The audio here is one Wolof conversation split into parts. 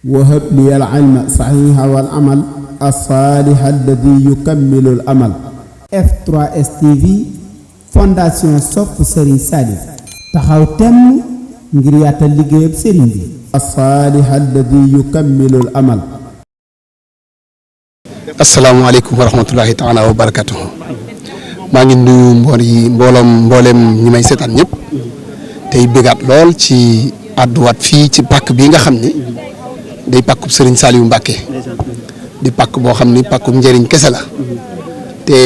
وهب لي العلم صحيح والعمل الصالح الذي يكمل الأمل. F3S TV fondation sopp Serigne Salif taxaw temm ngir yaatal liggéeyam Serigne bi. الصالح الذي يكمل الأمل. asalaamaaleykum wa rahmatulahi taala wa barakatuhu. maa ngi nuyu mboolem ñi may seetaan ñëpp tey bëggaat lool ci àdduwaat fii ci pàkk bii nga xam ni day pàkkub Serigne Saliou Mbacké di pàkk boo xam ni pàkkub njëriñ kese la te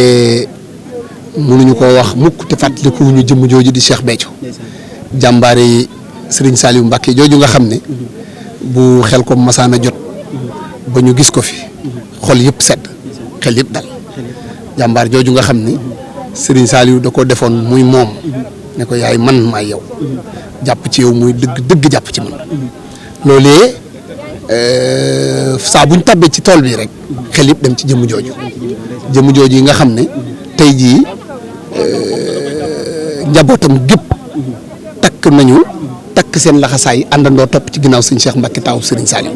mënuñu ko wax mukk te fàttaliku ñu jëmm jooju di Cheikh Béthio jàmbaare Serigne Saliou Mbacké jooju nga xam ne bu xel ko masaana jot ba ñu gis ko fi xol yëpp sedd xel yëpp dal jàmbaar jooju nga xam ni Serigne Saliou da ko defoon muy moom ne ko yaay man maay yow jàpp ci yow muy dëgg jàpp ci man loolee saa buñ tabbee ci tool bi rek xel yëpp dem ci jëmm jooju yi nga xam ne tey jii njabootam gépp takk seen laxasaay àndandoo topp ci ginnaaw sëñ Cheikh Mbacké taawu Serigne Saliou.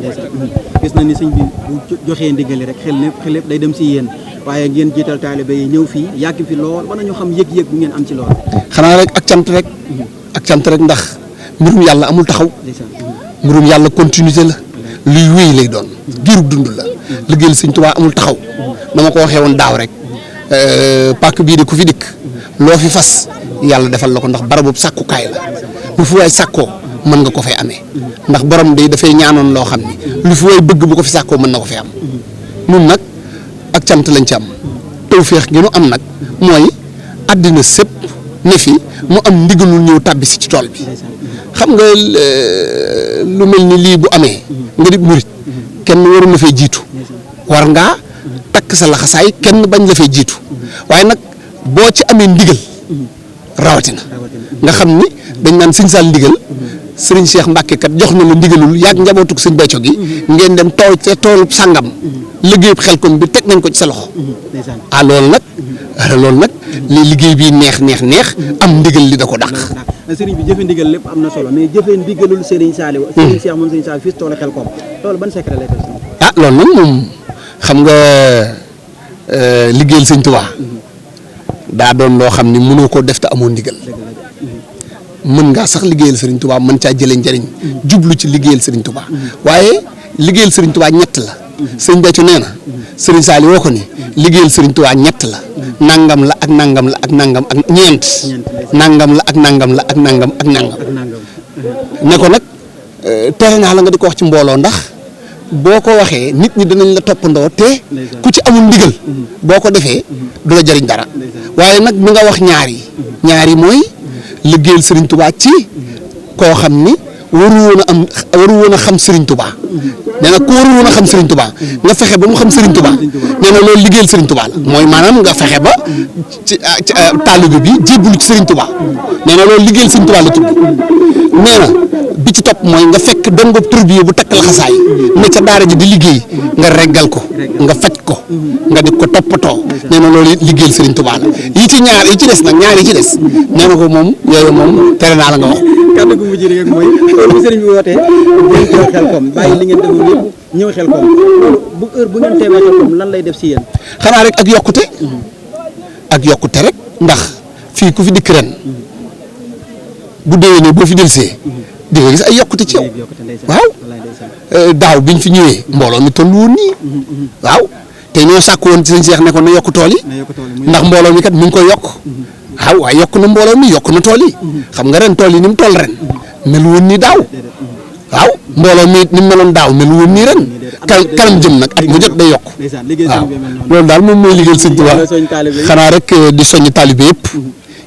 gis na ni sëñ bi bu joxee ndigal rek xel lépp day dem si yéen waaye ngeen jiital taalibe yi ñëw fii yàgg fi lool war nañu xam yëg-yëg bu ngeen am ci lool. xanaa rek ak cant rek ndax mbirum yàlla amul taxaw mbirum yàlla continuité la luy wéy lay doon giirug dund la liggéeyal sëñ Tuubaa amul taxaw dama ko waxee woon daaw rek pàkk bii de ku fi dikk loo fi fas yàlla defal la ko ndax barabu sàkkukaay la lu fi waay sàkkoo mën nga ko fay amee ndax borom day dafay ñaanoon loo xam ni lu fi waay bëgg bu ko fi sàkkoo mën na ko fi am nun nag ak cant lañ ci am tawféex gi nu am nag mooy àddina sépp ne fi mu am ndigalul ñëw tàbbi si ci tool bi xam nga lu mel ni lii bu amee nga di murit kenn waru la fay jiitu war ngaa takk sa laxasaay kenn bañ la fay jiitu waaye nag boo ci amee ndigal rawatina nga xam ni dañ naan sëñ Sall ndigal Serigne Cheikh Mbacké kat jox na la ndigalul yàgg njabootuk sëñ Béthio gi ngeen dem tool ca toolu sàngam liggéey Xelcom bi teg nañ ko ci sa loxo loolu nag li liggéey bi neex am ndigal li da ko dàq. Serigne bi jëfe ndigal lépp am na solo mais jëfe ndigalul Serigne Saliou Serigne Cheikh moom Serigne Saliou fii toolu Xelcom loolu ban secret lay def. loolu nag moom xam nga liggéeyal sëñ Tuubaa daa doon loo xam ni mënoo koo def te amoo ndigal mën ngaa sax liggéeyal Serigne Touba mën caa jëlee njëriñ jublu ci liggéeyal Serigne Touba waaye liggéeyal Serigne Touba ñett la sëñ Béthio nee na Serigne Saliou woo ko ni liggéeyal Serigne Touba ñett la nangam la ak nangam la ak nangam ak ñeent nangam la ak nangam la ak nangam ak nangam ne ko nag tere naa la nga di ko wax ci mbooloo ndax boo ko waxee nit ñi danañ la toppandoo te ku ci amul ndigal boo ko defee du la jëriñ dara waaye nag mi nga wax ñaar yi mooy liggéeyal Serigne Touba ci koo xam ni waru woon a xam Serigne Touba nee na ku waru woon a xam Serigne Touba nga fexe ba mu xam Serigne Touba nee na loolu liggéeyal Serigne Touba la mooy maanaam nga fexe ba ci taalibe bi jébbalu ci Serigne Touba nee na loolu liggéeyal Serigne Touba la tudd nee na bi ci topp mooy nga fekk dongob turbiye bu takk laxasaay ne ca daara ji di liggéey nga reggal ko nga faj ko nga di ko toppatoo nee na loolu liggéeyal Serigne Touba la yi ci des nag ñaar yi ci des nee na ko moom yooyu moom tere naa la nga wax. kàddu gu mujj rek mooy bu Serigne bi wootee ngeen teew Xelcom bàyyi li ngeen defoon yëpp ñëw Xelcom bu heure bu ngeen teewee Xelcom lan lay def si yéen. xanaa rek ak yokkute rek ndax fii ku fi dikk ren bu déwénee boo fi dellusee di nga gis ay yokkute ci yow waaw daaw biñ fi ñëwee mbooloo mi toll woon nii waaw te ñoo sàkk woon ci sëñ Cheikh ne ko na yokk tool yi ndax mbooloo mi kat mi ngi koy yokk waaw waaye yokk na mbooloo mi yokk na tool yi xam nga ren tool yi ni mu toll ren mel woon nii daaw waaw mbooloo mi ni mu meloon daaw mel woon nii ren kanam jëm nag at mu jot day yokk waaw loolu daal moom mooy liggéeyal sëñ Tuubaa xanaa rek di soññ taalibe yëpp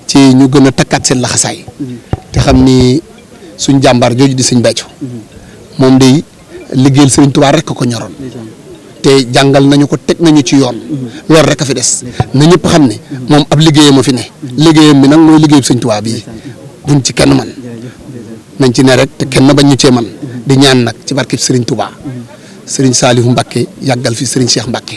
ci ñu gën a takkaat seen laxasaay te xam ni suñ jàmbaar jooju di sëñ Béthio moom day liggéeyal Serigne Touba rek ko ñoroon te jàngal nañu ko teg nañu ci yoon loolu rek a fi des na ñëpp xam ne moom ab liggéeyam a fi ne liggéeyam bi nag mooy liggéeyu sëñ Touba bii buñ ci kenn man nañ ci ne rek te kenn bañ ñu cee man di ñaan nag ci barkeb Serigne Touba Serigne Saliou Mbacké yàggal fi Serigne Cheikh Mbacké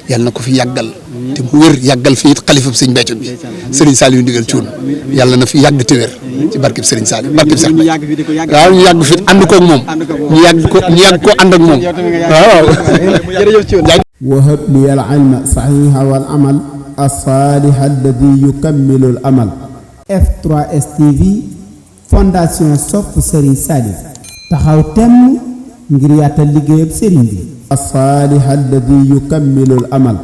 yàlla na ko fi yàggal te mu wér yàggal fi it xalifa sëñ Béthio bi Serigne Saliou ndigal Thioune yàlla na fi yàgg te wér ci barkeb Serigne Saliou barkeb Cheikh waaw ñu yàgg fi ànd koog moom ñu yàgg ko ànd ak moom waaw. wahab li al ilma saxiixa wal amal as-saalih alladi yukammilu al amal. F3S TV fondation sopp Serigne Saliou taxaw temm ngir yaatal liggéeyab Serigne bi as-saalih alladi yukammilu al amal.